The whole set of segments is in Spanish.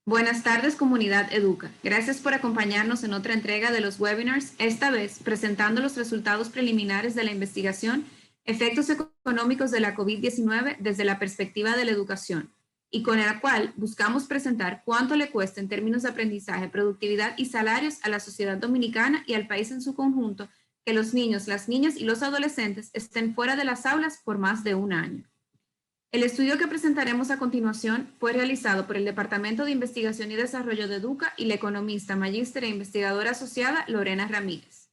Buenas tardes, comunidad Educa. Gracias por acompañarnos en otra entrega de los webinars, esta vez presentando los resultados preliminares de la investigación Efectos económicos de la COVID-19 desde la perspectiva de la educación, y con la cual buscamos presentar cuánto le cuesta en términos de aprendizaje, productividad y salarios a la sociedad dominicana y al país en su conjunto que los niños, las niñas y los adolescentes estén fuera de las aulas por más de un año. El estudio que presentaremos a continuación fue realizado por el Departamento de Investigación y Desarrollo de Educa y la economista, magíster e investigadora asociada Lorena Ramírez.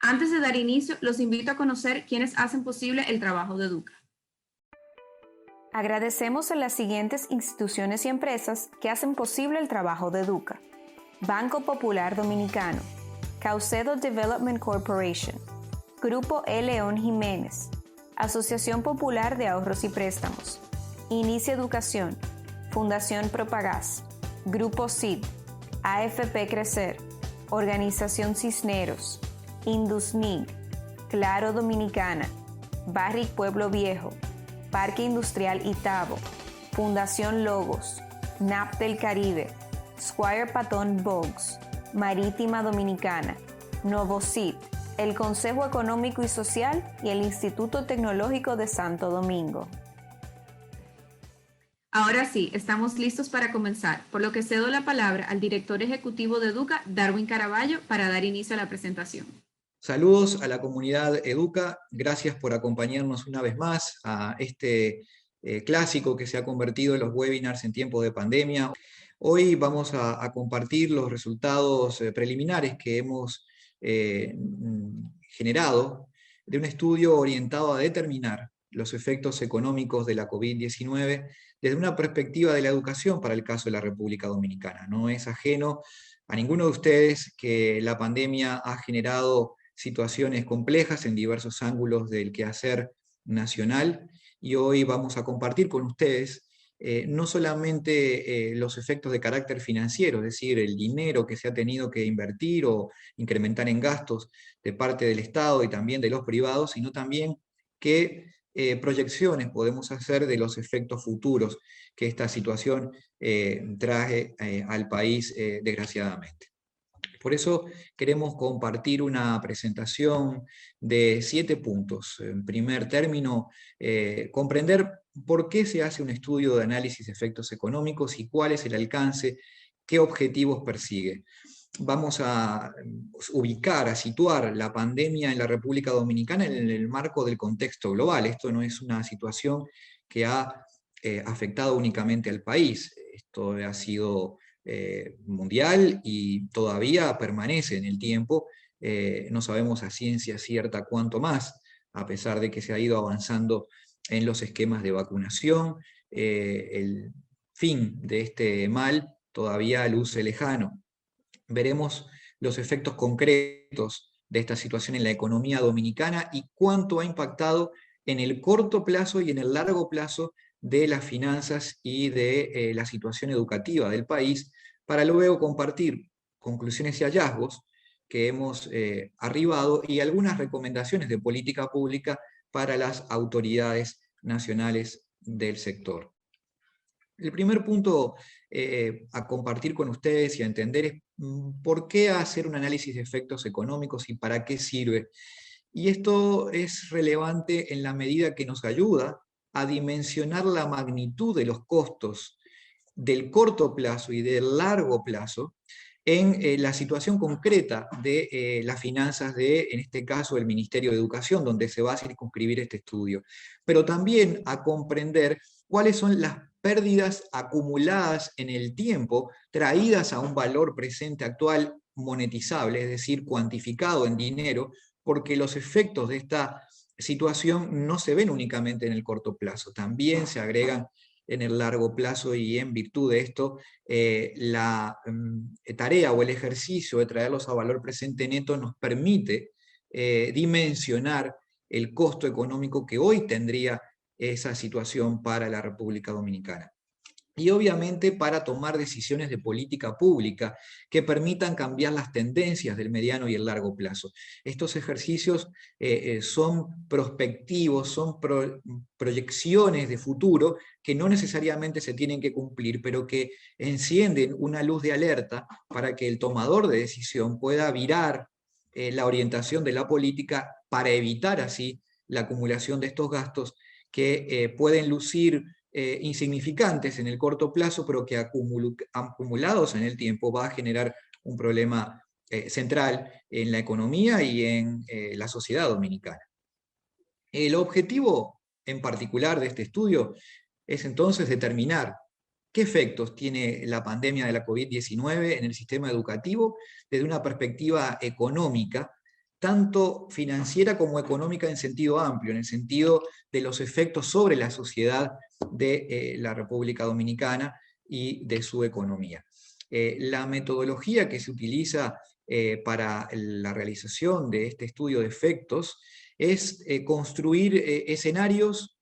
Antes de dar inicio, los invito a conocer quiénes hacen posible el trabajo de Educa. Agradecemos a las siguientes instituciones y empresas que hacen posible el trabajo de Educa: Banco Popular Dominicano, Caucedo Development Corporation, Grupo E. León Jiménez, Asociación Popular de Ahorros y Préstamos, Inicia Educación, Fundación Propagás, Grupo CID, AFP Crecer, Organización Cisneros, Indusnig, Claro Dominicana, Barrick Pueblo Viejo, Parque Industrial Itabo, Fundación Logos, NAP del Caribe, Squire Patton Boggs, Marítima Dominicana, Novocid, el Consejo Económico y Social y el Instituto Tecnológico de Santo Domingo. Ahora sí, estamos listos para comenzar, por lo que cedo la palabra al director ejecutivo de Educa, Darwin Caraballo, para dar inicio a la presentación. Saludos a la comunidad Educa, gracias por acompañarnos una vez más a este clásico que se ha convertido en los webinars en tiempo de pandemia. Hoy vamos a compartir los resultados preliminares que hemos generado de un estudio orientado a determinar los efectos económicos de la COVID-19 desde una perspectiva de la educación para el caso de la República Dominicana. No es ajeno a ninguno de ustedes que la pandemia ha generado situaciones complejas en diversos ángulos del quehacer nacional, y hoy vamos a compartir con ustedes no solamente los efectos de carácter financiero, es decir, el dinero que se ha tenido que invertir o incrementar en gastos de parte del Estado y también de los privados, sino también qué proyecciones podemos hacer de los efectos futuros que esta situación trae al país desgraciadamente. Por eso queremos compartir una presentación de 7 puntos. En primer término, comprender por qué se hace un estudio de análisis de efectos económicos y cuál es el alcance, qué objetivos persigue. Vamos a ubicar, a situar la pandemia en la República Dominicana en el marco del contexto global. Esto no es una situación que ha afectado únicamente al país. Esto ha sido mundial y todavía permanece en el tiempo. No sabemos a ciencia cierta cuánto más, a pesar de que se ha ido avanzando en los esquemas de vacunación. El fin de este mal todavía luce lejano. Veremos los efectos concretos de esta situación en la economía dominicana y cuánto ha impactado en el corto plazo y en el largo plazo de las finanzas y de la situación educativa del país, para luego compartir conclusiones y hallazgos que hemos arribado y algunas recomendaciones de política pública para las autoridades nacionales del sector. El primer punto a compartir con ustedes y a entender es por qué hacer un análisis de efectos económicos y para qué sirve. Y esto es relevante en la medida que nos ayuda a dimensionar la magnitud de los costos del corto plazo y del largo plazo en la situación concreta de las finanzas de, en este caso, el Ministerio de Educación, donde se va a circunscribir este estudio. Pero también a comprender cuáles son las pérdidas acumuladas en el tiempo, traídas a un valor presente actual monetizable, es decir, cuantificado en dinero, porque los efectos de esta situación no se ven únicamente en el corto plazo, también se agregan en el largo plazo, y en virtud de esto la tarea o el ejercicio de traerlos a valor presente neto nos permite dimensionar el costo económico que hoy tendría esa situación para la República Dominicana. y obviamente para tomar decisiones de política pública que permitan cambiar las tendencias del mediano y el largo plazo. Estos ejercicios son prospectivos, son proyecciones de futuro que no necesariamente se tienen que cumplir, pero que encienden una luz de alerta para que el tomador de decisión pueda virar la orientación de la política para evitar así la acumulación de estos gastos que pueden lucir insignificantes en el corto plazo, pero que acumulados en el tiempo va a generar un problema central en la economía y en la sociedad dominicana. El objetivo en particular de este estudio es entonces determinar qué efectos tiene la pandemia de la COVID-19 en el sistema educativo desde una perspectiva económica, tanto financiera como económica en sentido amplio, en el sentido de los efectos sobre la sociedad de la República Dominicana y de su economía. La metodología que se utiliza para la realización de este estudio de efectos es construir escenarios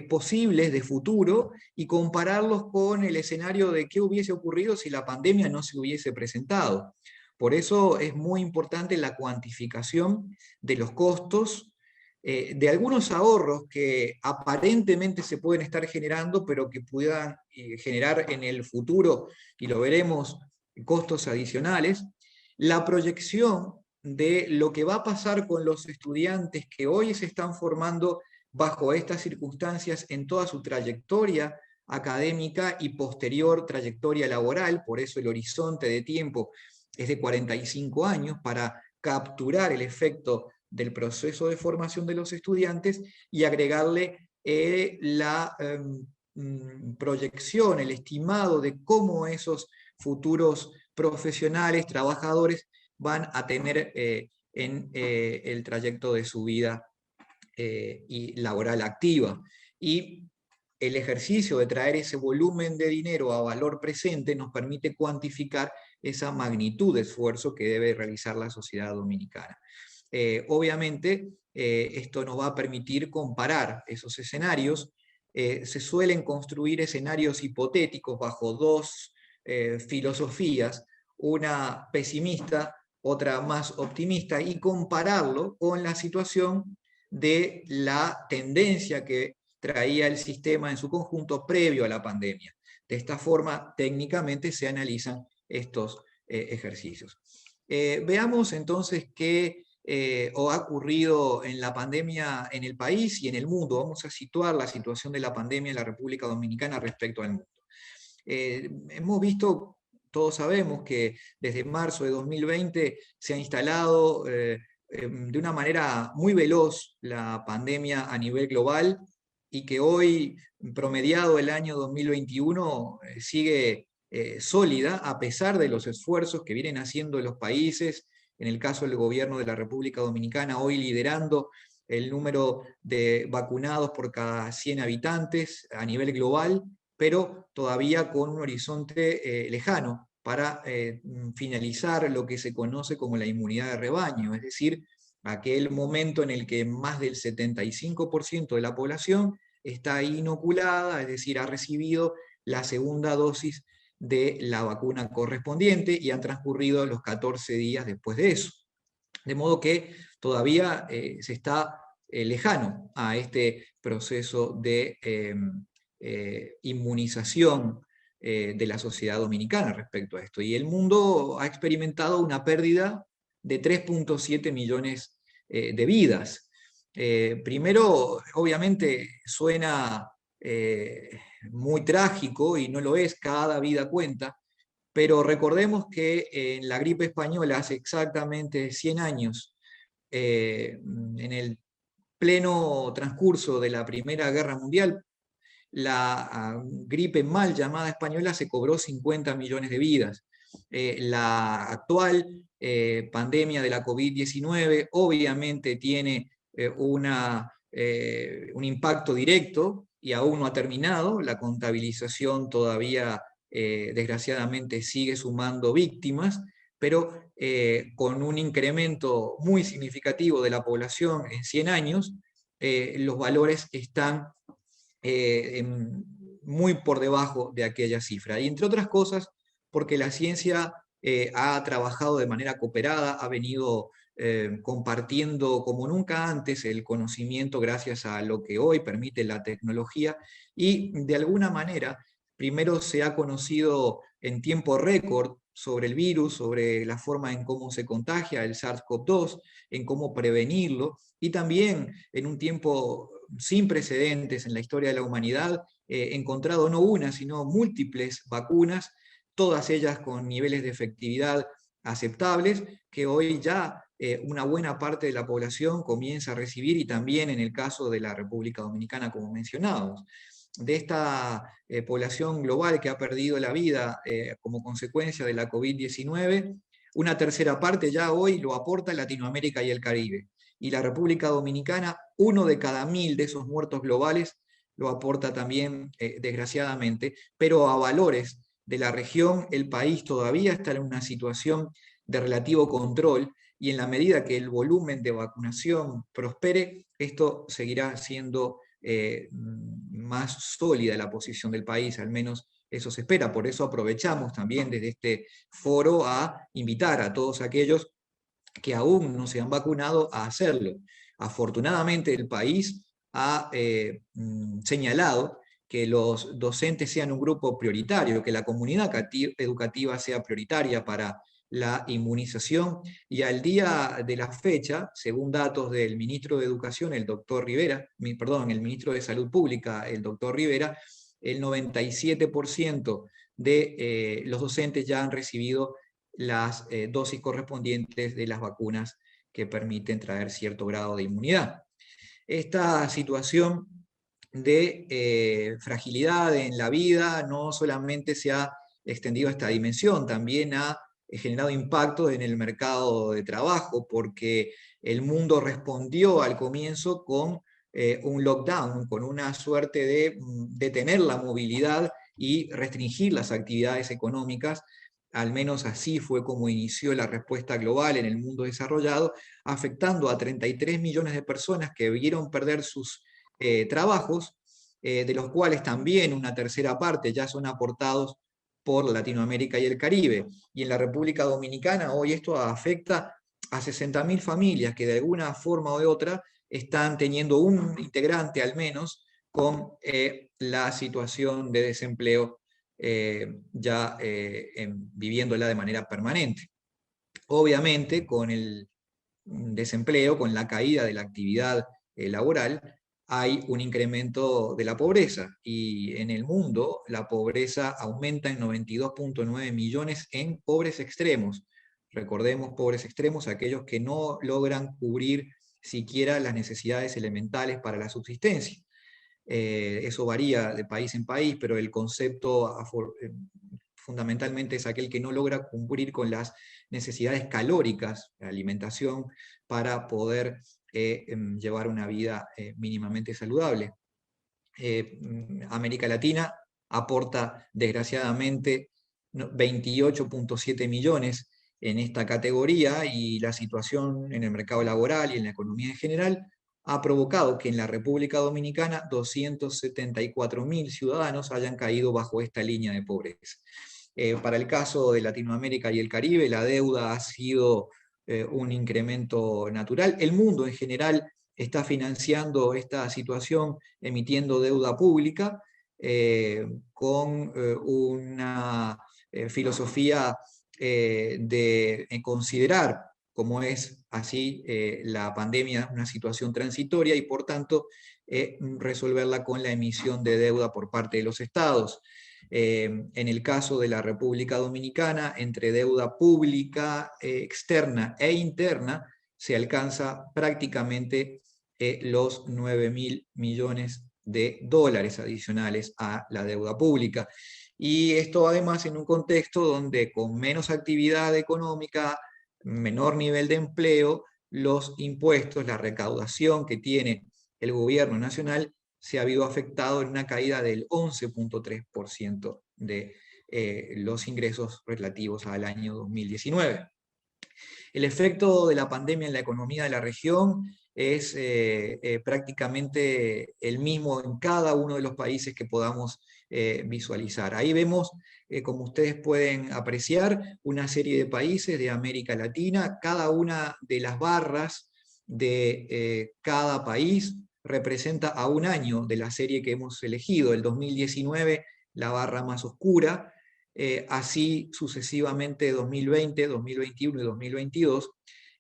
posibles de futuro y compararlos con el escenario de qué hubiese ocurrido si la pandemia no se hubiese presentado. Por eso es muy importante la cuantificación de los costos, de algunos ahorros que aparentemente se pueden estar generando, pero que puedan generar en el futuro, y lo veremos, costos adicionales. La proyección de lo que va a pasar con los estudiantes que hoy se están formando bajo estas circunstancias en toda su trayectoria académica y posterior trayectoria laboral, por eso el horizonte de tiempo es de 45 años para capturar el efecto del proceso de formación de los estudiantes y agregarle la proyección, el estimado de cómo esos futuros profesionales, trabajadores, van a tener en el trayecto de su vida y laboral activa. Y el ejercicio de traer ese volumen de dinero a valor presente nos permite cuantificar esa magnitud de esfuerzo que debe realizar la sociedad dominicana. Obviamente, esto nos va a permitir comparar esos escenarios. Se suelen construir escenarios hipotéticos bajo dos filosofías, una pesimista, otra más optimista, y compararlo con la situación de la tendencia que traía el sistema en su conjunto previo a la pandemia. De esta forma, técnicamente se analizan estos ejercicios. Veamos entonces qué ha ocurrido en la pandemia en el país y en el mundo. Vamos a situar la situación de la pandemia en la República Dominicana respecto al mundo. Hemos visto, todos sabemos que desde marzo de 2020 se ha instalado de una manera muy veloz la pandemia a nivel global y que hoy, promediado el año 2021, sigue sólida a pesar de los esfuerzos que vienen haciendo los países, en el caso del gobierno de la República Dominicana, hoy liderando el número de vacunados por cada 100 habitantes a nivel global, pero todavía con un horizonte lejano para finalizar lo que se conoce como la inmunidad de rebaño, es decir, aquel momento en el que más del 75% de la población está inoculada, es decir, ha recibido la segunda dosis de la vacuna correspondiente y han transcurrido los 14 días después de eso. De modo que todavía se está lejano a este proceso de inmunización de la sociedad dominicana respecto a esto. Y el mundo ha experimentado una pérdida de 3.7 millones de vidas. Primero, obviamente, suena muy trágico y no lo es, cada vida cuenta, pero recordemos que en la gripe española hace exactamente 100 años, en el pleno transcurso de la Primera Guerra Mundial, la gripe mal llamada española se cobró 50 millones de vidas. La actual pandemia de la COVID-19 obviamente tiene un impacto directo y aún no ha terminado. La contabilización todavía, desgraciadamente, sigue sumando víctimas, pero con un incremento muy significativo de la población en 100 años, los valores están muy por debajo de aquella cifra. Y entre otras cosas, porque la ciencia ha trabajado de manera cooperada, ha venido compartiendo como nunca antes el conocimiento gracias a lo que hoy permite la tecnología, y de alguna manera primero se ha conocido en tiempo récord sobre el virus, sobre la forma en cómo se contagia el SARS-CoV-2, en cómo prevenirlo, y también en un tiempo sin precedentes en la historia de la humanidad, encontrado no una, sino múltiples vacunas, todas ellas con niveles de efectividad aceptables, que hoy ya una buena parte de la población comienza a recibir, y también en el caso de la República Dominicana, como mencionábamos. De esta población global que ha perdido la vida como consecuencia de la COVID-19, una tercera parte ya hoy lo aporta Latinoamérica y el Caribe. Y la República Dominicana, 1 de cada 1000 de esos muertos globales lo aporta también, desgraciadamente, pero a valores de la región. El país todavía está en una situación de relativo control, y en la medida que el volumen de vacunación prospere, esto seguirá siendo más sólida la posición del país, al menos eso se espera. Por eso aprovechamos también desde este foro a invitar a todos aquellos que aún no se han vacunado a hacerlo. Afortunadamente el país ha señalado que los docentes sean un grupo prioritario, que la comunidad educativa sea prioritaria para la inmunización, y al día de la fecha, según datos del ministro de Educación, el doctor Rivera, el ministro de Salud Pública, el doctor Rivera, el 97% de los docentes ya han recibido las dosis correspondientes de las vacunas que permiten traer cierto grado de inmunidad. Esta situación de fragilidad en la vida no solamente se ha extendido a esta dimensión, también ha generado impactos en el mercado de trabajo, porque el mundo respondió al comienzo con un lockdown, con una suerte de detener la movilidad y restringir las actividades económicas. Al menos así fue como inició la respuesta global en el mundo desarrollado, afectando a 33 millones de personas que vieron perder sus trabajos, de los cuales también una tercera parte ya son aportados por Latinoamérica y el Caribe. Y en la República Dominicana hoy esto afecta a 60.000 familias que de alguna forma o de otra están teniendo un integrante al menos con la situación de desempleo viviéndola de manera permanente. Obviamente, con el desempleo, con la caída de la actividad laboral, hay un incremento de la pobreza, y en el mundo la pobreza aumenta en 92.9 millones en pobres extremos. Recordemos, pobres extremos, aquellos que no logran cubrir siquiera las necesidades elementales para la subsistencia. Eso varía de país en país, pero el concepto fundamentalmente es aquel que no logra cumplir con las necesidades calóricas, la alimentación, para poder llevar una vida mínimamente saludable. América Latina aporta desgraciadamente 28.7 millones en esta categoría, y la situación en el mercado laboral y en la economía en general ha provocado que en la República Dominicana 274.000 ciudadanos hayan caído bajo esta línea de pobreza. Para el caso de Latinoamérica y el Caribe, la deuda ha sido un incremento natural. El mundo en general está financiando esta situación emitiendo deuda pública con una filosofía de considerar, como es así la pandemia, una situación transitoria, y por tanto resolverla con la emisión de deuda por parte de los estados. En el caso de la República Dominicana, entre deuda pública, externa e interna, se alcanza prácticamente los 9.000 millones de dólares adicionales a la deuda pública. Y esto además en un contexto donde con menos actividad económica, menor nivel de empleo, los impuestos, la recaudación que tiene el gobierno nacional se ha visto afectado en una caída del 11.3% de los ingresos relativos al año 2019. El efecto de la pandemia en la economía de la región es prácticamente el mismo en cada uno de los países que podamos visualizar. Ahí vemos, como ustedes pueden apreciar, una serie de países de América Latina. Cada una de las barras de cada país representa a un año de la serie que hemos elegido. El 2019, la barra más oscura, así sucesivamente 2020, 2021 y 2022,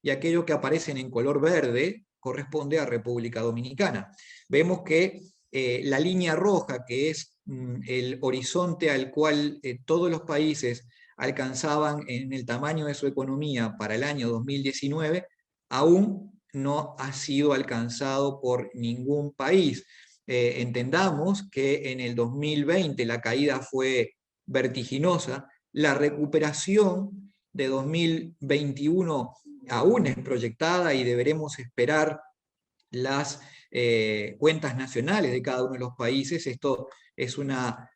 y aquello que aparecen en color verde corresponde a República Dominicana. Vemos que la línea roja, que es el horizonte al cual todos los países alcanzaban en el tamaño de su economía para el año 2019, aún no ha sido alcanzado por ningún país. Entendamos que en el 2020 la caída fue vertiginosa, la recuperación de 2021 aún es proyectada y deberemos esperar las cuentas nacionales de cada uno de los países. Esto es una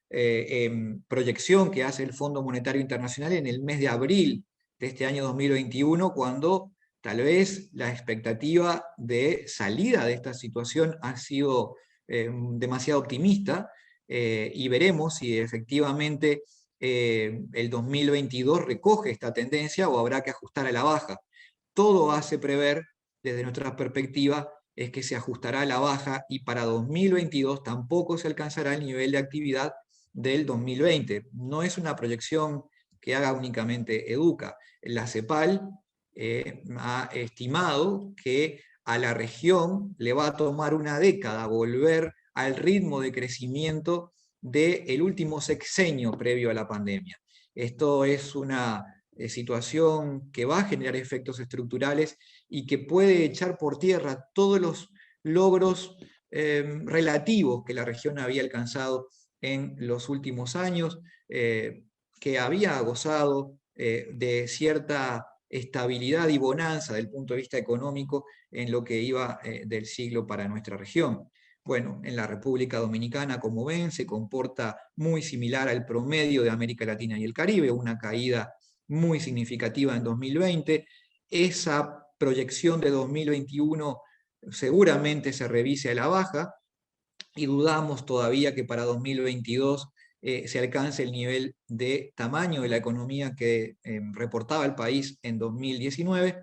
proyección que hace el Fondo Monetario Internacional en el mes de abril de este año 2021, cuando tal vez la expectativa de salida de esta situación ha sido demasiado optimista, y veremos si efectivamente el 2022 recoge esta tendencia o habrá que ajustar a la baja. Todo hace prever, desde nuestra perspectiva, es que se ajustará a la baja y para 2022 tampoco se alcanzará el nivel de actividad del 2020. No es una proyección que haga únicamente Educa. La CEPAL ha estimado que a la región le va a tomar una década volver al ritmo de crecimiento del último sexenio previo a la pandemia. Esto es una situación que va a generar efectos estructurales y que puede echar por tierra todos los logros relativos que la región había alcanzado en los últimos años, que había gozado de cierta estabilidad y bonanza del punto de vista económico en lo que iba del siglo para nuestra región. Bueno, en la República Dominicana, como ven, se comporta muy similar al promedio de América Latina y el Caribe, una caída muy significativa en 2020. Esa proyección de 2021 seguramente se revise a la baja y dudamos todavía que para 2022 se alcance el nivel de tamaño de la economía que reportaba el país en 2019,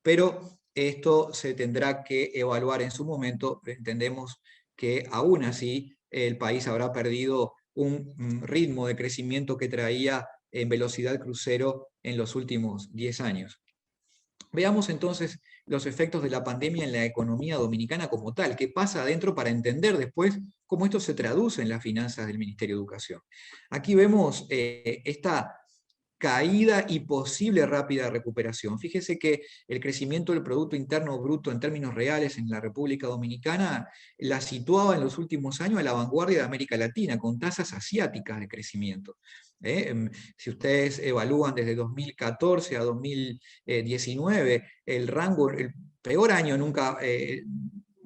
pero esto se tendrá que evaluar en su momento. Entendemos que aún así el país habrá perdido un ritmo de crecimiento que traía en velocidad crucero en los últimos 10 años. Veamos entonces los efectos de la pandemia en la economía dominicana como tal, qué pasa adentro para entender después cómo esto se traduce en las finanzas del Ministerio de Educación. Aquí vemos esta caída y posible rápida recuperación. Fíjese que el crecimiento del Producto Interno Bruto en términos reales en la República Dominicana la situaba en los últimos años a la vanguardia de América Latina, con tasas asiáticas de crecimiento. Si ustedes evalúan desde 2014 a 2019, el rango, el peor año nunca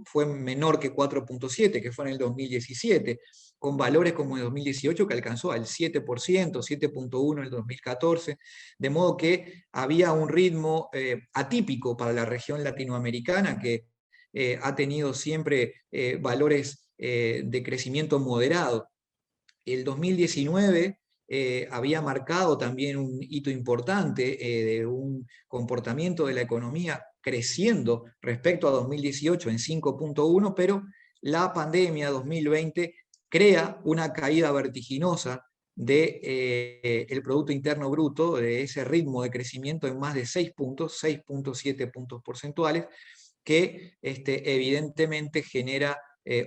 fue menor que 4.7, que fue en el 2017, con valores como en 2018 que alcanzó al 7%, 7.1% en el 2014, de modo que había un ritmo atípico para la región latinoamericana que ha tenido siempre valores de crecimiento moderado. El 2019 había marcado también un hito importante de un comportamiento de la economía creciendo respecto a 2018 en 5.1, pero la pandemia 2020 crea una caída vertiginosa del Producto Interno Bruto, de ese ritmo de crecimiento en más de 6 puntos, 6.7 puntos porcentuales, que evidentemente genera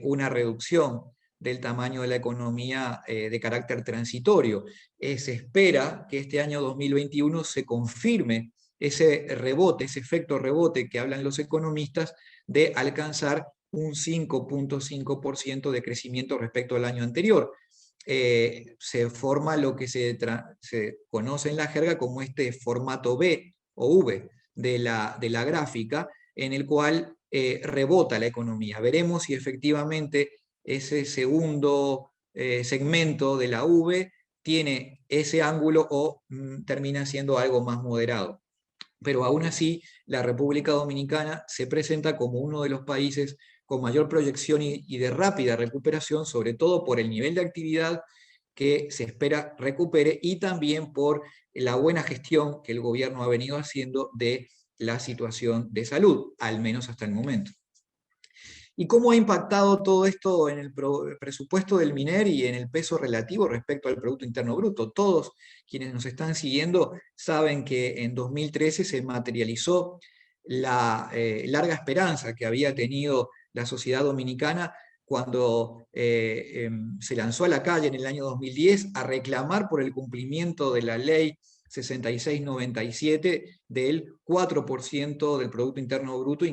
una reducción del tamaño de la economía de carácter transitorio. Se espera que este año 2021 se confirme ese rebote, ese efecto rebote que hablan los economistas de alcanzar un 5.5% de crecimiento respecto al año anterior. Se forma lo que se conoce en la jerga como este formato B o V de la gráfica, en el cual rebota la economía. Veremos si efectivamente ese segundo segmento de la V tiene ese ángulo o termina siendo algo más moderado. pero aún así la República Dominicana se presenta como uno de los países con mayor proyección y de rápida recuperación, sobre todo por el nivel de actividad que se espera recupere y también por la buena gestión que el gobierno ha venido haciendo de la situación de salud, al menos hasta el momento. ¿Y cómo ha impactado todo esto en el presupuesto del MINER y en el peso relativo respecto al Producto Interno Bruto? Todos quienes nos están siguiendo saben que en 2013 se materializó la larga esperanza que había tenido la sociedad dominicana cuando se lanzó a la calle en el año 2010 a reclamar por el cumplimiento de la ley 6697 del 4% del Producto Interno Bruto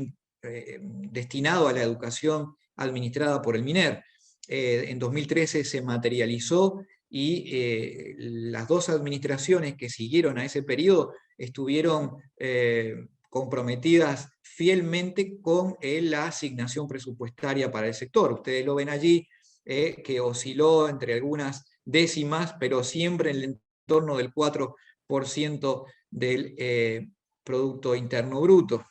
destinado a la educación administrada por el MINER. En 2013 se materializó y las dos administraciones que siguieron a ese periodo estuvieron comprometidas fielmente con la asignación presupuestaria para el sector. Ustedes lo ven allí, que osciló entre algunas décimas, pero siempre en el entorno del 4% del Producto Interno Bruto.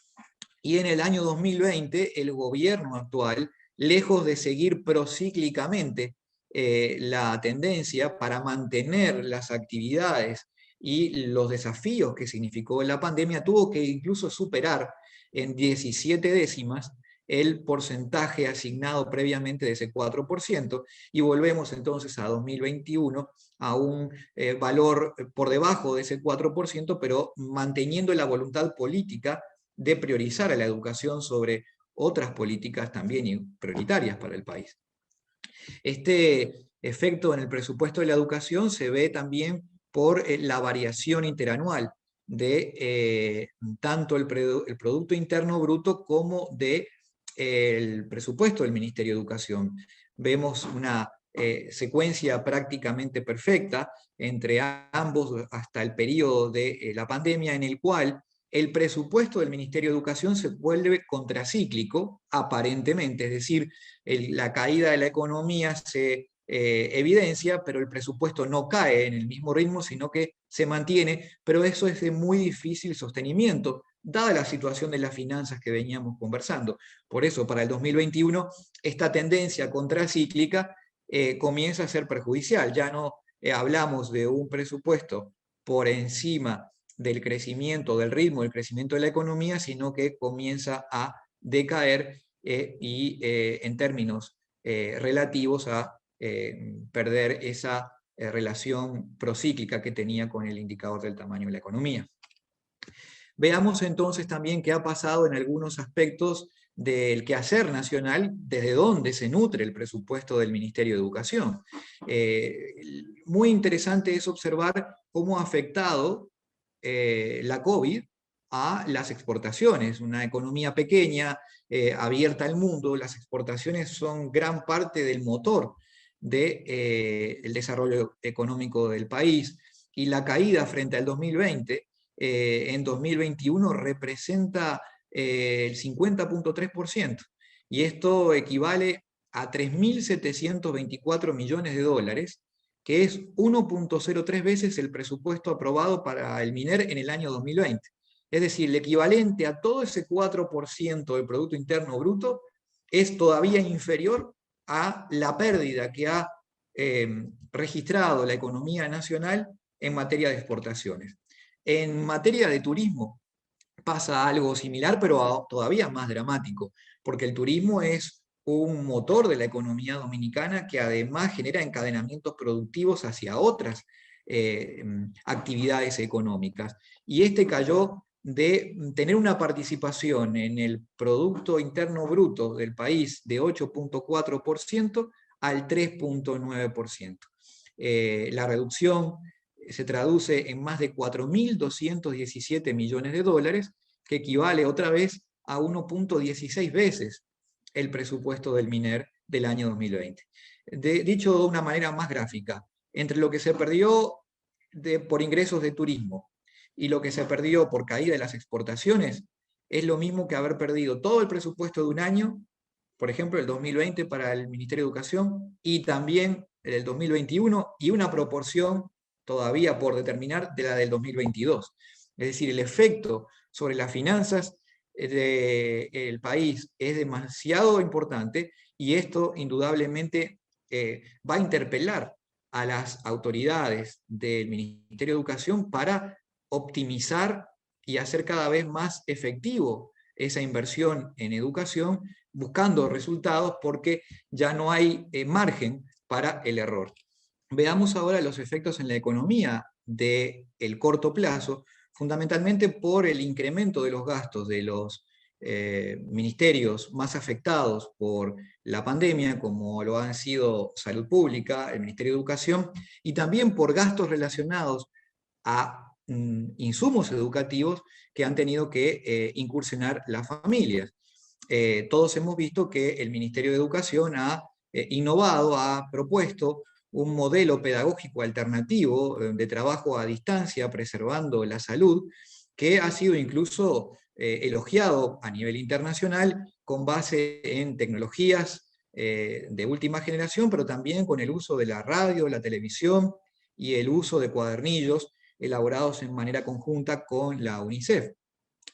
Y en el año 2020, el gobierno actual, lejos de seguir procíclicamente la tendencia para mantener las actividades y los desafíos que significó la pandemia, tuvo que incluso superar en 17 décimas el porcentaje asignado previamente de ese 4%, y volvemos entonces a 2021 a un valor por debajo de ese 4%, pero manteniendo la voluntad política de priorizar a la educación sobre otras políticas también prioritarias para el país. Este efecto en el presupuesto de la educación se ve también por la variación interanual de tanto el Producto Interno Bruto como del presupuesto del Ministerio de Educación. Vemos una secuencia prácticamente perfecta entre ambos hasta el periodo de la pandemia, en el cual el presupuesto del Ministerio de Educación se vuelve contracíclico, aparentemente, es decir, la caída de la economía se evidencia, pero el presupuesto no cae en el mismo ritmo, sino que se mantiene, pero eso es de muy difícil sostenimiento, dada la situación de las finanzas que veníamos conversando. Por eso, para el 2021, esta tendencia contracíclica comienza a ser perjudicial. Ya no hablamos de un presupuesto por encima del crecimiento, del ritmo del crecimiento de la economía, sino que comienza a decaer en términos relativos a perder esa relación procíclica que tenía con el indicador del tamaño de la economía. Veamos entonces también qué ha pasado en algunos aspectos del quehacer nacional, desde dónde se nutre el presupuesto del Ministerio de Educación. Muy interesante es observar cómo ha afectado la COVID a las exportaciones. Una economía pequeña, abierta al mundo, las exportaciones son gran parte del motor del desarrollo económico del país, y la caída frente al 2020 en 2021 representa el 50.3%, y esto equivale a 3.724 millones de dólares, que es 1.03 veces el presupuesto aprobado para el MINER en el año 2020. Es decir, el equivalente a todo ese 4% del Producto Interno Bruto es todavía inferior a la pérdida que ha registrado la economía nacional en materia de exportaciones. En materia de turismo pasa algo similar, pero todavía más dramático, porque el turismo es un motor de la economía dominicana que además genera encadenamientos productivos hacia otras actividades económicas. Y este cayó de tener una participación en el Producto Interno Bruto del país de 8.4% al 3.9%. La reducción se traduce en más de 4.217 millones de dólares, que equivale otra vez a 1.16 veces el presupuesto del MINER del año 2020. Dicho de una manera más gráfica, entre lo que se perdió por ingresos de turismo y lo que se perdió por caída de las exportaciones, es lo mismo que haber perdido todo el presupuesto de un año, por ejemplo, el 2020 para el Ministerio de Educación, y también el 2021, y una proporción todavía por determinar de la del 2022. Es decir, el efecto sobre las finanzas del país es demasiado importante, y esto indudablemente va a interpelar a las autoridades del Ministerio de Educación para optimizar y hacer cada vez más efectivo esa inversión en educación, buscando resultados, porque ya no hay margen para el error. Veamos ahora los efectos en la economía del corto plazo, fundamentalmente por el incremento de los gastos de los ministerios más afectados por la pandemia, como lo han sido Salud Pública, el Ministerio de Educación, y también por gastos relacionados a insumos educativos que han tenido que incursionar las familias. Todos hemos visto que el Ministerio de Educación ha innovado, ha propuesto un modelo pedagógico alternativo de trabajo a distancia, preservando la salud, que ha sido incluso elogiado a nivel internacional con base en tecnologías de última generación, pero también con el uso de la radio, la televisión y el uso de cuadernillos elaborados en manera conjunta con la UNICEF.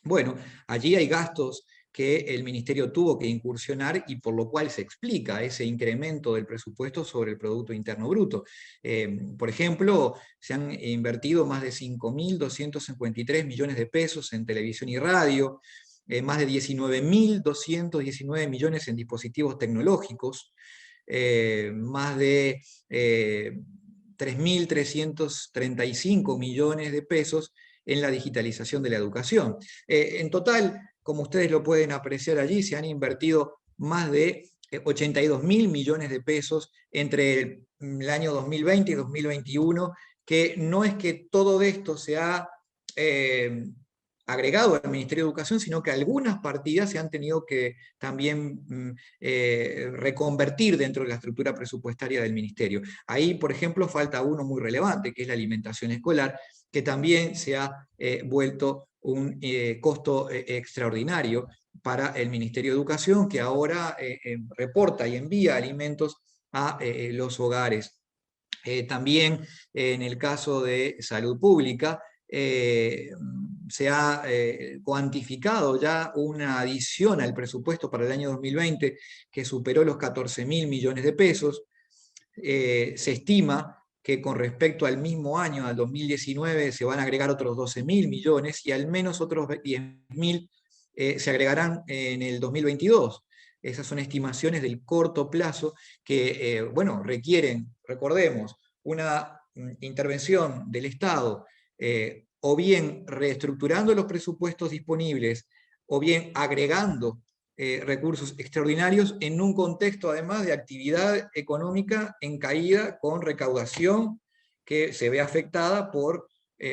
Bueno, allí hay gastos que el Ministerio tuvo que incursionar, y por lo cual se explica ese incremento del presupuesto sobre el Producto Interno Bruto. Por ejemplo, se han invertido más de 5.253 millones de pesos en televisión y radio, más de 19.219 millones en dispositivos tecnológicos, más de 3.335 millones de pesos en la digitalización de la educación. En total, como ustedes lo pueden apreciar allí, se han invertido más de 82.000 millones de pesos entre el año 2020 y 2021, que no es que todo esto se ha agregado al Ministerio de Educación, sino que algunas partidas se han tenido que también reconvertir dentro de la estructura presupuestaria del Ministerio. Ahí, por ejemplo, falta uno muy relevante, que es la alimentación escolar, que también se ha vuelto un costo extraordinario para el Ministerio de Educación, que ahora reporta y envía alimentos a los hogares. También en el caso de salud pública, se ha cuantificado ya una adición al presupuesto para el año 2020 que superó los 14.000 millones de pesos. Se estima que con respecto al mismo año, al 2019, se van a agregar otros 12.000 millones, y al menos otros 10.000 se agregarán en el 2022. Esas son estimaciones del corto plazo que, bueno, requieren, recordemos, una intervención del Estado, o bien reestructurando los presupuestos disponibles, o bien agregando recursos extraordinarios en un contexto además de actividad económica en caída, con recaudación que se ve afectada por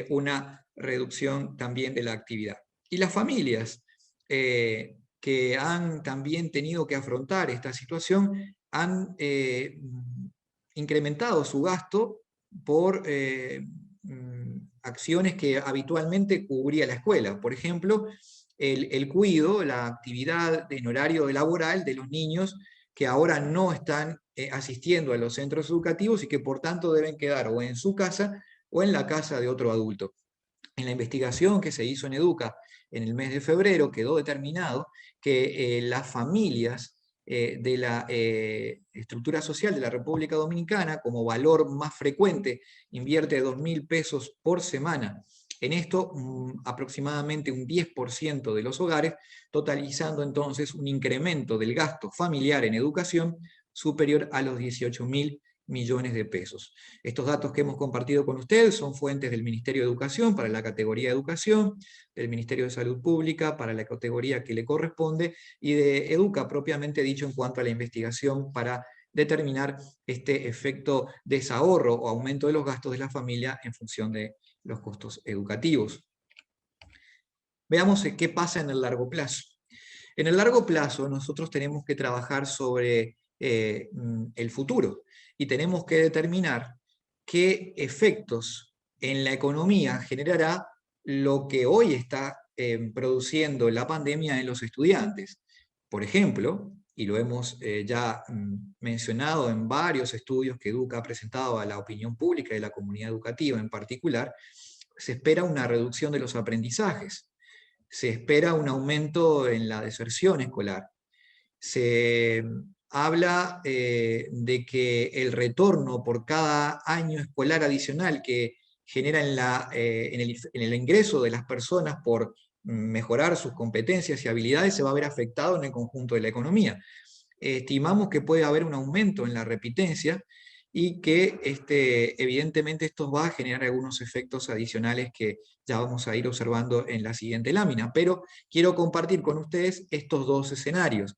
una reducción también de la actividad. Y las familias que han también tenido que afrontar esta situación han incrementado su gasto por acciones que habitualmente cubría la escuela. Por ejemplo, el cuidado, la actividad en horario laboral de los niños que ahora no están asistiendo a los centros educativos y que por tanto deben quedar o en su casa o en la casa de otro adulto. En la investigación que se hizo en Educa en el mes de febrero quedó determinado que las familias de la estructura social de la República Dominicana, como valor más frecuente, invierte 2.000 pesos por semana. En esto, aproximadamente un 10% de los hogares, totalizando entonces un incremento del gasto familiar en educación superior a los 18.000 millones de pesos. Estos datos que hemos compartido con ustedes son fuentes del Ministerio de Educación para la categoría de Educación, del Ministerio de Salud Pública para la categoría que le corresponde, y de Educa propiamente dicho en cuanto a la investigación para determinar este efecto desahorro o aumento de los gastos de la familia en función de los costos educativos. Veamos qué pasa en el largo plazo. En el largo plazo nosotros tenemos que trabajar sobre el futuro, y tenemos que determinar qué efectos en la economía generará lo que hoy está produciendo la pandemia en los estudiantes. Por ejemplo, y lo hemos ya mencionado en varios estudios que Educa ha presentado a la opinión pública y la comunidad educativa en particular, se espera una reducción de los aprendizajes. se espera un aumento en la deserción escolar. Se habla de que el retorno por cada año escolar adicional que genera en el ingreso de las personas por mejorar sus competencias y habilidades se va a ver afectado en el conjunto de la economía. Estimamos que puede haber un aumento en la repitencia y que evidentemente esto va a generar algunos efectos adicionales que ya vamos a ir observando en la siguiente lámina, pero quiero compartir con ustedes estos dos escenarios.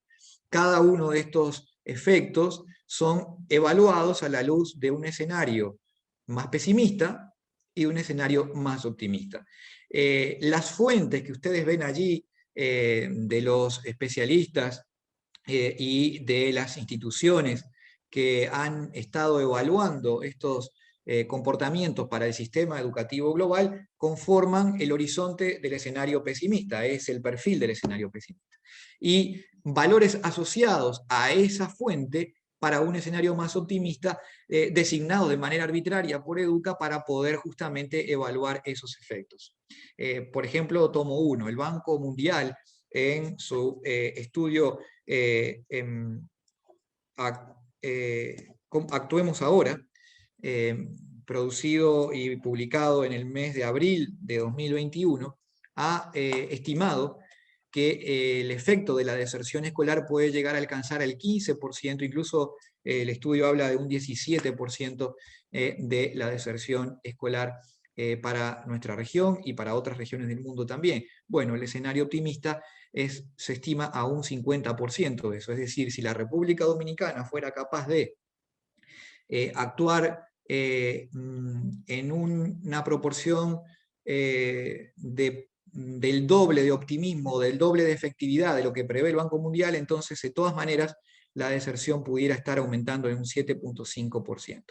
Cada uno de estos efectos son evaluados a la luz de un escenario más pesimista y un escenario más optimista. Las fuentes que ustedes ven allí de los especialistas y de las instituciones que han estado evaluando estos comportamientos para el sistema educativo global conforman el horizonte del escenario pesimista, es el perfil del escenario pesimista. Y valores asociados a esa fuente para un escenario más optimista, designado de manera arbitraria por Educa para poder justamente evaluar esos efectos. Por ejemplo, tomo uno, el Banco Mundial en su estudio Actuemos Ahora, producido y publicado en el mes de abril de 2021, ha estimado que el efecto de la deserción escolar puede llegar a alcanzar el 15%, incluso el estudio habla de un 17% de la deserción escolar para nuestra región y para otras regiones del mundo también. Bueno, el escenario optimista se estima a un 50% de eso, es decir, si la República Dominicana fuera capaz de actuar en una proporción del doble de optimismo, del doble de efectividad de lo que prevé el Banco Mundial, entonces de todas maneras la deserción pudiera estar aumentando en un 7.5%.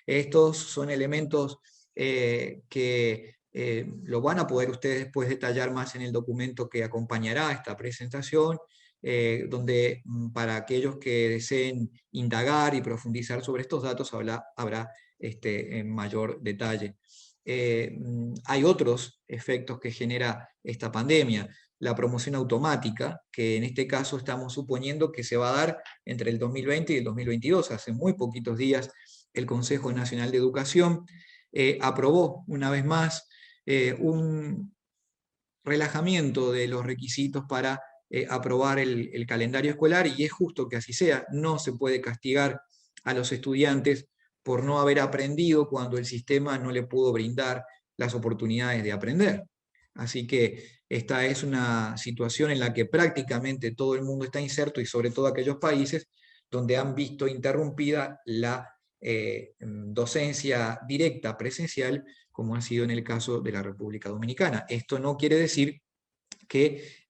Estos son elementos que lo van a poder ustedes después detallar más en el documento que acompañará a esta presentación, donde para aquellos que deseen indagar y profundizar sobre estos datos habrá en mayor detalle. Hay otros efectos que genera esta pandemia. La promoción automática, que en este caso estamos suponiendo que se va a dar entre el 2020 y el 2022. Hace muy poquitos días el Consejo Nacional de Educación aprobó una vez más un relajamiento de los requisitos para aprobar el calendario escolar, y es justo que así sea. No se puede castigar a los estudiantes por no haber aprendido cuando el sistema no le pudo brindar las oportunidades de aprender. Así que esta es una situación en la que prácticamente todo el mundo está inserto, y sobre todo aquellos países donde han visto interrumpida la docencia directa presencial, como ha sido en el caso de la República Dominicana. Esto no quiere decir que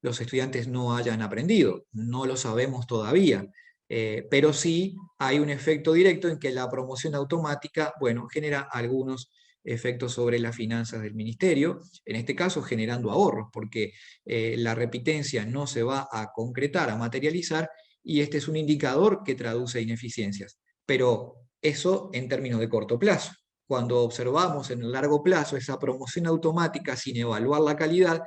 los estudiantes no hayan aprendido, no lo sabemos todavía, pero sí hay un efecto directo en que la promoción automática, bueno, genera algunos efectos sobre las finanzas del ministerio, en este caso generando ahorros, porque la repitencia no se va a concretar, a materializar, y este es un indicador que traduce ineficiencias. Pero eso en términos de corto plazo. Cuando observamos en el largo plazo, esa promoción automática sin evaluar la calidad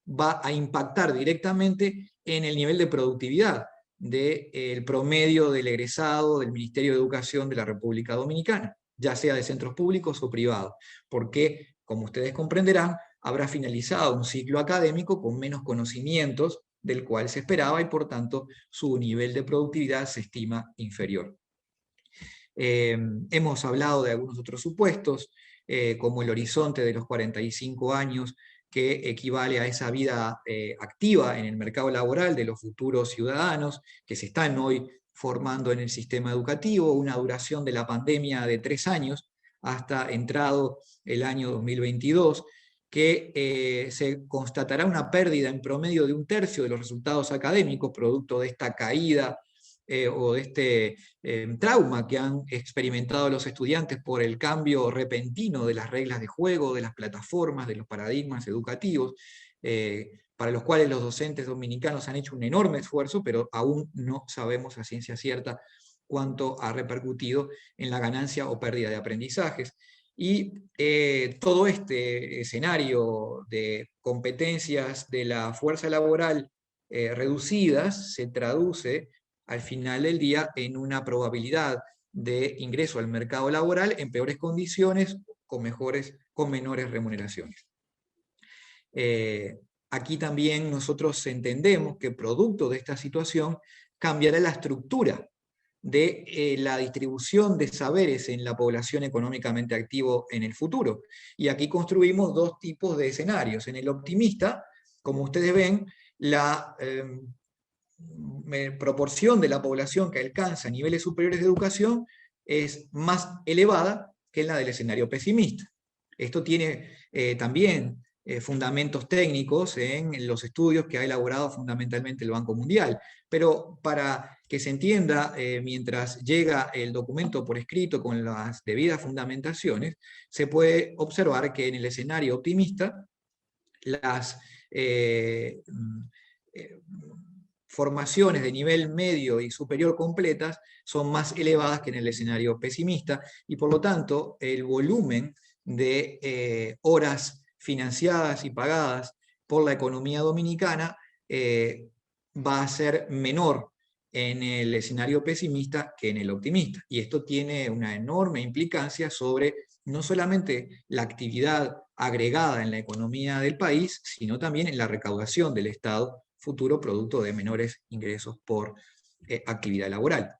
va a impactar directamente en el nivel de productividad del promedio del egresado del Ministerio de Educación de la República Dominicana, ya sea de centros públicos o privados, porque, como ustedes comprenderán, habrá finalizado un ciclo académico con menos conocimientos del cual se esperaba, y por tanto su nivel de productividad se estima inferior. Hemos hablado de algunos otros supuestos, como el horizonte de los 45 años, que equivale a esa vida activa en el mercado laboral de los futuros ciudadanos que se están hoy formando en el sistema educativo, una duración de la pandemia de 3 años hasta entrado el año 2022, que se constatará una pérdida en promedio de 1/3 de los resultados académicos, producto de esta caída o de este trauma que han experimentado los estudiantes por el cambio repentino de las reglas de juego, de las plataformas, de los paradigmas educativos, para los cuales los docentes dominicanos han hecho un enorme esfuerzo, pero aún no sabemos a ciencia cierta cuánto ha repercutido en la ganancia o pérdida de aprendizajes. Y todo este escenario de competencias de la fuerza laboral reducidas se traduce al final del día en una probabilidad de ingreso al mercado laboral en peores condiciones, con menores remuneraciones. Aquí también nosotros entendemos que producto de esta situación cambiará la estructura de la distribución de saberes en la población económicamente activo en el futuro. Y aquí construimos dos tipos de escenarios. En el optimista, como ustedes ven, la proporción de la población que alcanza niveles superiores de educación es más elevada que en la del escenario pesimista. Esto tiene también fundamentos técnicos en los estudios que ha elaborado fundamentalmente el Banco Mundial. Pero para que se entienda, mientras llega el documento por escrito con las debidas fundamentaciones, se puede observar que en el escenario optimista las formaciones de nivel medio y superior completas son más elevadas que en el escenario pesimista, y por lo tanto el volumen de horas financiadas y pagadas por la economía dominicana va a ser menor en el escenario pesimista que en el optimista. Y esto tiene una enorme implicancia sobre no solamente la actividad agregada en la economía del país, sino también en la recaudación del Estado futuro, producto de menores ingresos por actividad laboral.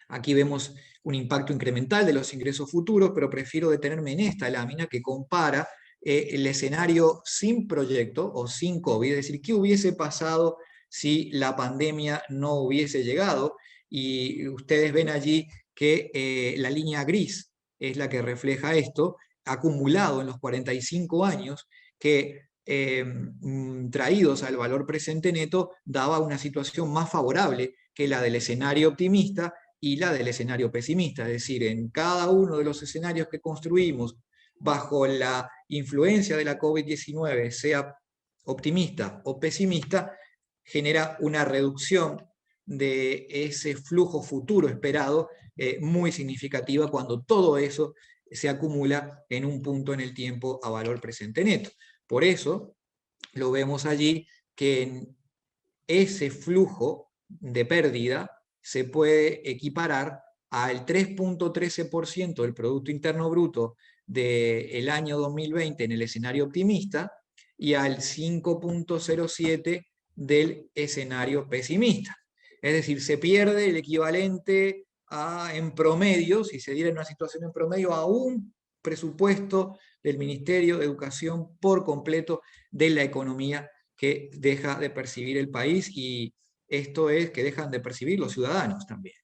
Aquí vemos un impacto incremental de los ingresos futuros, pero prefiero detenerme en esta lámina que compara el escenario sin proyecto o sin COVID, es decir, qué hubiese pasado si la pandemia no hubiese llegado. Y ustedes ven allí que la línea gris es la que refleja esto, acumulado en los 45 años, que traídos al valor presente neto, daba una situación más favorable que la del escenario optimista y la del escenario pesimista. Es decir, en cada uno de los escenarios que construimos bajo la influencia de la COVID-19, sea optimista o pesimista, genera una reducción de ese flujo futuro esperado muy significativa cuando todo eso se acumula en un punto en el tiempo a valor presente neto. Por eso lo vemos allí que en ese flujo de pérdida se puede equiparar al 3.13% del Producto Interno Bruto del año 2020 en el escenario optimista y al 5.07% del escenario pesimista. Es decir, se pierde el equivalente en promedio, si se diera en una situación en promedio, a un presupuesto del Ministerio de Educación por completo de la economía que deja de percibir el país, y esto es que dejan de percibir los ciudadanos también.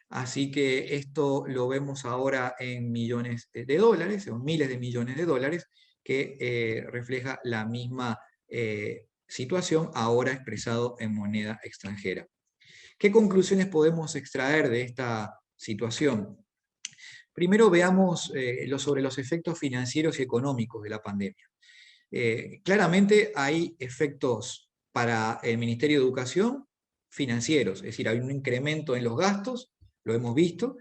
Así que esto lo vemos ahora en millones de dólares, en miles de millones de dólares, que refleja la misma situación ahora expresado en moneda extranjera. ¿Qué conclusiones podemos extraer de esta situación? Primero veamos sobre los efectos financieros y económicos de la pandemia. Claramente hay efectos para el Ministerio de Educación financieros, es decir, hay un incremento en los gastos, lo hemos visto,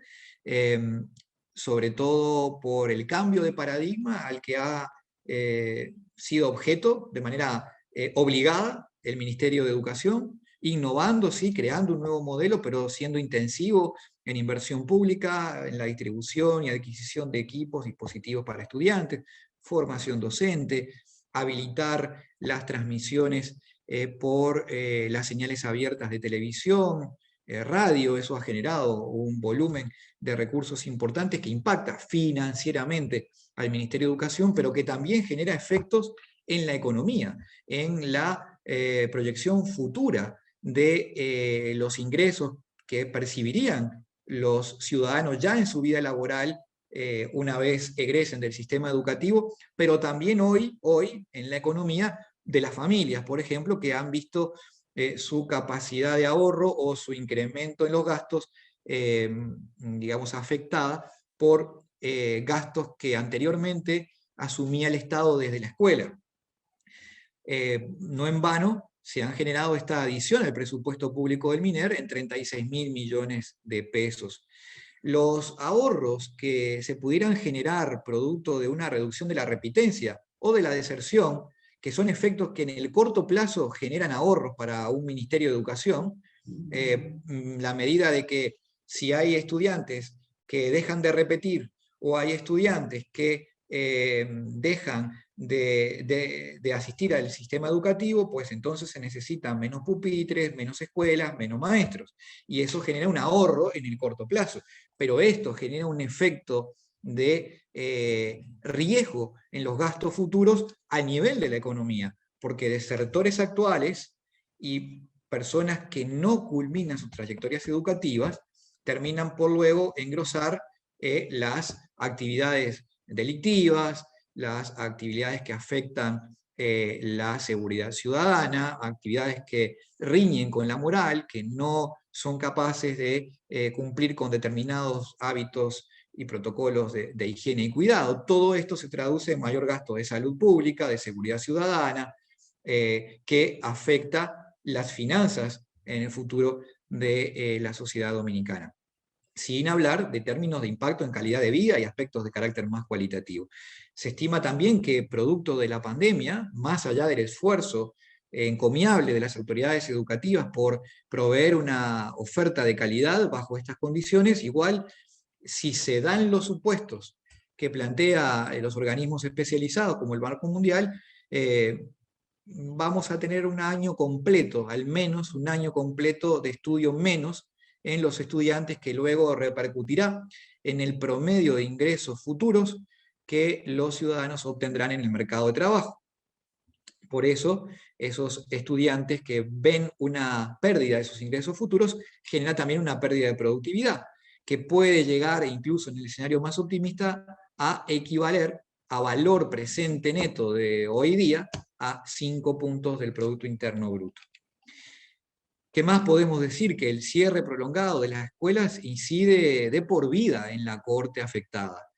sobre todo por el cambio de paradigma al que ha sido objeto de manera obligada el Ministerio de Educación, innovando, sí, creando un nuevo modelo, pero siendo intensivo en inversión pública, en la distribución y adquisición de equipos, dispositivos para estudiantes, formación docente, habilitar las transmisiones por las señales abiertas de televisión, radio. Eso ha generado un volumen de recursos importantes que impacta financieramente al Ministerio de Educación, pero que también genera efectos en la economía, en la proyección futura de los ingresos que percibirían los ciudadanos ya en su vida laboral una vez egresen del sistema educativo, pero también hoy en la economía de las familias, por ejemplo, que han visto su capacidad de ahorro o su incremento en los gastos, digamos, afectada por gastos que anteriormente asumía el Estado desde la escuela. No en vano se han generado esta adición al presupuesto público del MINER en 36.000 millones de pesos. los ahorros que se pudieran generar producto de una reducción de la repitencia o de la deserción, que son efectos que en el corto plazo generan ahorros para un Ministerio de Educación, la medida de que si hay estudiantes que dejan de repetir o hay estudiantes que dejan de asistir al sistema educativo, pues entonces se necesitan menos pupitres, menos escuelas, menos maestros. Y eso genera un ahorro en el corto plazo. Pero esto genera un efecto de riesgo en los gastos futuros a nivel de la economía, porque desertores actuales y personas que no culminan sus trayectorias educativas terminan por luego engrosar las actividades delictivas, las actividades que afectan la seguridad ciudadana, actividades que riñen con la moral, que no son capaces de cumplir con determinados hábitos y protocolos de higiene y cuidado. Todo esto se traduce en mayor gasto de salud pública, de seguridad ciudadana, que afecta las finanzas en el futuro de la sociedad dominicana. Sin hablar de términos de impacto en calidad de vida y aspectos de carácter más cualitativo. Se estima también que producto de la pandemia, más allá del esfuerzo encomiable de las autoridades educativas por proveer una oferta de calidad bajo estas condiciones, igual si se dan los supuestos que plantea los organismos especializados como el Banco Mundial, vamos a tener un año completo, al menos un año completo de estudio menos en los estudiantes, que luego repercutirá en el promedio de ingresos futuros que los ciudadanos obtendrán en el mercado de trabajo. Por eso, esos estudiantes que ven una pérdida de sus ingresos futuros, genera también una pérdida de productividad, que puede llegar, incluso en el escenario más optimista, a equivaler a valor presente neto de hoy día a 5 puntos del Producto Interno Bruto. ¿Qué más podemos decir? Que el cierre prolongado de las escuelas incide de por vida en la cohorte afectada.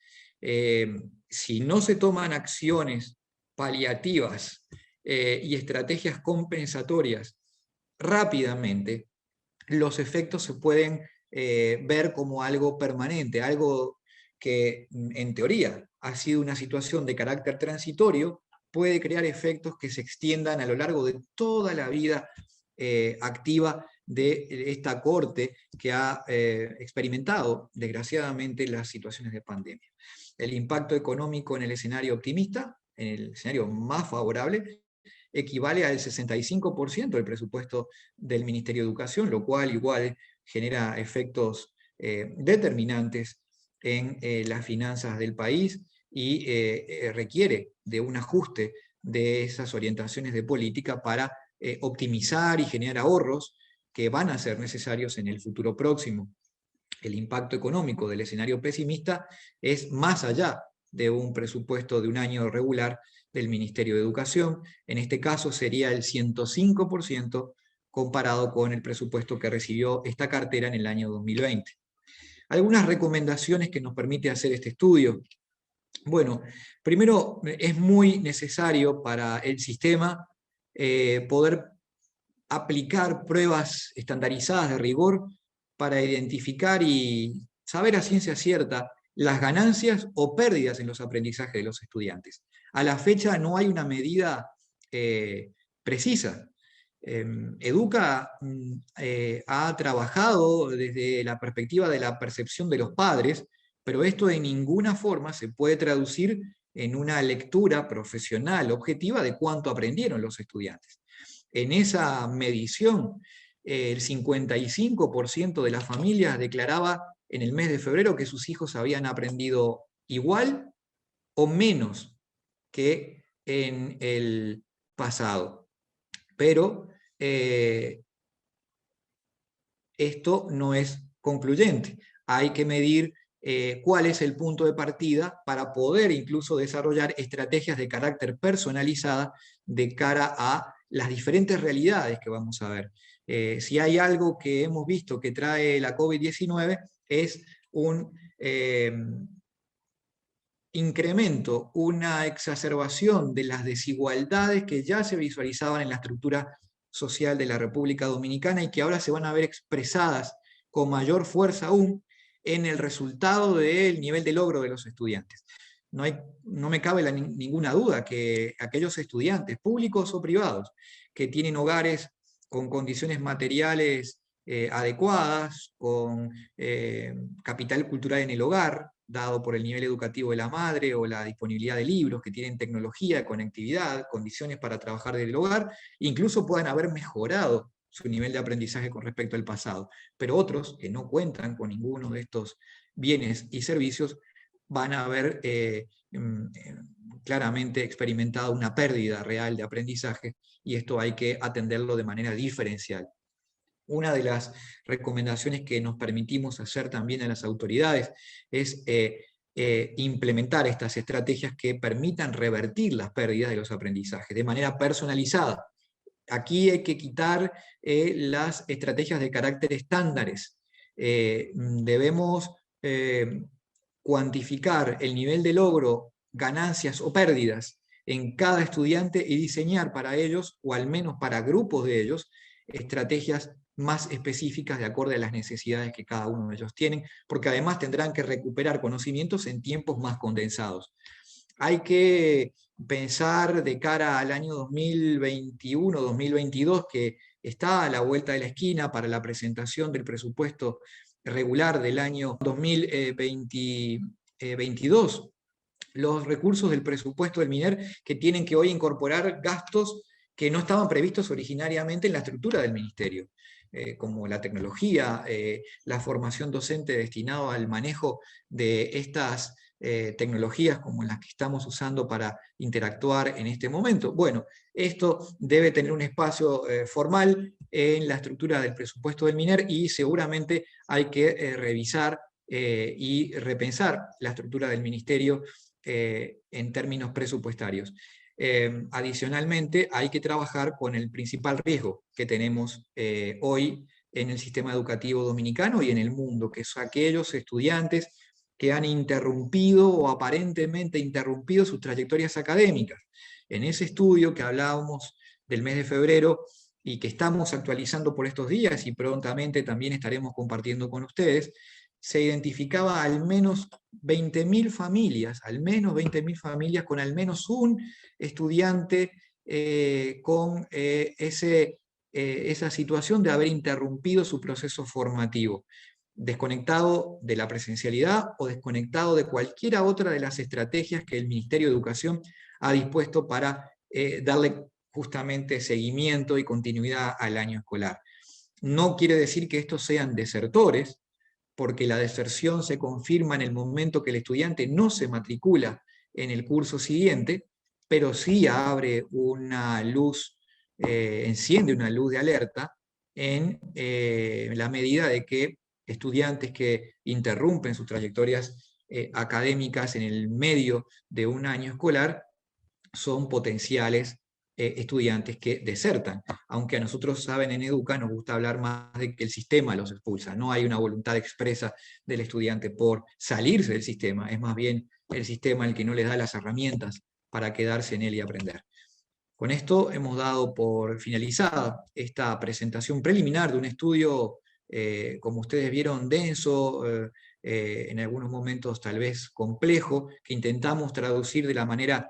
Si no se toman acciones paliativas y estrategias compensatorias rápidamente, los efectos se pueden ver como algo permanente, algo que en teoría ha sido una situación de carácter transitorio, puede crear efectos que se extiendan a lo largo de toda la vida activa de esta corte que ha experimentado, desgraciadamente, las situaciones de pandemia. El impacto económico en el escenario optimista, en el escenario más favorable, equivale al 65% del presupuesto del Ministerio de Educación, lo cual igual genera efectos determinantes en las finanzas del país y requiere de un ajuste de esas orientaciones de política para optimizar y generar ahorros que van a ser necesarios en el futuro próximo. El impacto económico del escenario pesimista es más allá de un presupuesto de un año regular del Ministerio de Educación. En este caso sería el 105% comparado con el presupuesto que recibió esta cartera en el año 2020. Algunas recomendaciones que nos permite hacer este estudio. Bueno, primero es muy necesario para el sistema poder aplicar pruebas estandarizadas de rigor para identificar y saber a ciencia cierta las ganancias o pérdidas en los aprendizajes de los estudiantes. A la fecha no hay una medida precisa. Educa ha trabajado desde la perspectiva de la percepción de los padres, pero esto de ninguna forma se puede traducir en una lectura profesional objetiva de cuánto aprendieron los estudiantes. En esa medición, el 55% de las familias declaraba en el mes de febrero que sus hijos habían aprendido igual o menos que en el pasado. Pero esto no es concluyente. Hay que medir cuál es el punto de partida para poder incluso desarrollar estrategias de carácter personalizada de cara a las diferentes realidades que vamos a ver. Si hay algo que hemos visto que trae la COVID-19 es un incremento, una exacerbación de las desigualdades que ya se visualizaban en la estructura social de la República Dominicana y que ahora se van a ver expresadas con mayor fuerza aún en el resultado del nivel de logro de los estudiantes. No me cabe ninguna duda que aquellos estudiantes, públicos o privados, que tienen hogares con condiciones materiales adecuadas, con capital cultural en el hogar, dado por el nivel educativo de la madre o la disponibilidad de libros, que tienen tecnología, conectividad, condiciones para trabajar desde el hogar, incluso puedan haber mejorado su nivel de aprendizaje con respecto al pasado. Pero otros que no cuentan con ninguno de estos bienes y servicios van a haber claramente experimentado una pérdida real de aprendizaje, y esto hay que atenderlo de manera diferencial. Una de las recomendaciones que nos permitimos hacer también a las autoridades es implementar estas estrategias que permitan revertir las pérdidas de los aprendizajes de manera personalizada. Aquí hay que quitar las estrategias de carácter estándares. Debemos cuantificar el nivel de logro, ganancias o pérdidas en cada estudiante y diseñar para ellos, o al menos para grupos de ellos, estrategias más específicas de acuerdo a las necesidades que cada uno de ellos tienen, porque además tendrán que recuperar conocimientos en tiempos más condensados. Hay que pensar de cara al año 2021-2022, que está a la vuelta de la esquina para la presentación del presupuesto regular del año 2022, los recursos del presupuesto del MINER que tienen que hoy incorporar gastos que no estaban previstos originariamente en la estructura del ministerio, como la tecnología, la formación docente destinada al manejo de estas tecnologías como las que estamos usando para interactuar en este momento. Bueno, esto debe tener un espacio formal en la estructura del presupuesto del MINER, y seguramente hay que revisar y repensar la estructura del ministerio en términos presupuestarios. Adicionalmente, hay que trabajar con el principal riesgo que tenemos hoy en el sistema educativo dominicano y en el mundo, que son aquellos estudiantes que han interrumpido o aparentemente interrumpido sus trayectorias académicas. En ese estudio que hablábamos del mes de febrero y que estamos actualizando por estos días y prontamente también estaremos compartiendo con ustedes, se identificaba al menos 20.000 familias, con al menos un estudiante con esa situación de haber interrumpido su proceso formativo, desconectado de la presencialidad o desconectado de cualquiera otra de las estrategias que el Ministerio de Educación ha dispuesto para darle justamente seguimiento y continuidad al año escolar. No quiere decir que estos sean desertores, porque la deserción se confirma en el momento que el estudiante no se matricula en el curso siguiente, pero sí abre una luz, enciende una luz de alerta en la medida de que estudiantes que interrumpen sus trayectorias académicas en el medio de un año escolar son potenciales estudiantes que desertan, aunque a nosotros, saben, en Educa nos gusta hablar más de que el sistema los expulsa. No hay una voluntad expresa del estudiante por salirse del sistema, es más bien el sistema el que no les da las herramientas para quedarse en él y aprender. Con esto hemos dado por finalizada esta presentación preliminar de un estudio, como ustedes vieron, denso, en algunos momentos tal vez complejo, que intentamos traducir de la manera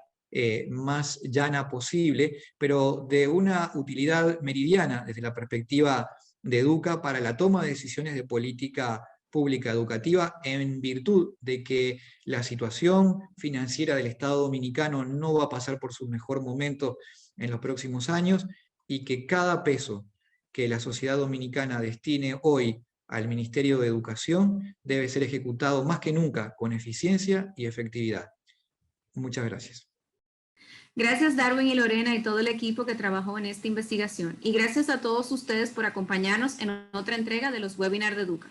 más llana posible, pero de una utilidad meridiana desde la perspectiva de Educa para la toma de decisiones de política pública educativa, en virtud de que la situación financiera del Estado dominicano no va a pasar por su mejor momento en los próximos años, y que cada peso que la sociedad dominicana destine hoy al Ministerio de Educación debe ser ejecutado más que nunca con eficiencia y efectividad. Muchas gracias. Gracias Darwin y Lorena y todo el equipo que trabajó en esta investigación. Y gracias a todos ustedes por acompañarnos en otra entrega de los webinars de Educa,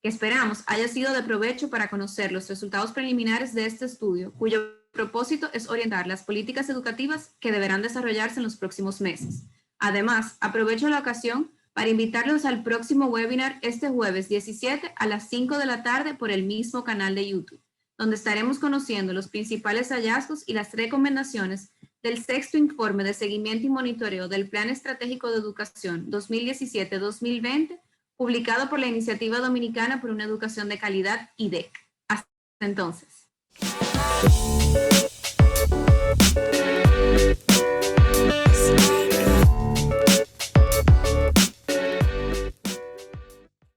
que esperamos haya sido de provecho para conocer los resultados preliminares de este estudio, cuyo propósito es orientar las políticas educativas que deberán desarrollarse en los próximos meses. Además, aprovecho la ocasión para invitarlos al próximo webinar este jueves 17 a las 5 de la tarde por el mismo canal de YouTube, donde estaremos conociendo los principales hallazgos y las recomendaciones del sexto informe de seguimiento y monitoreo del Plan Estratégico de Educación 2017-2020, publicado por la Iniciativa Dominicana por una Educación de Calidad, IDEC. Hasta entonces.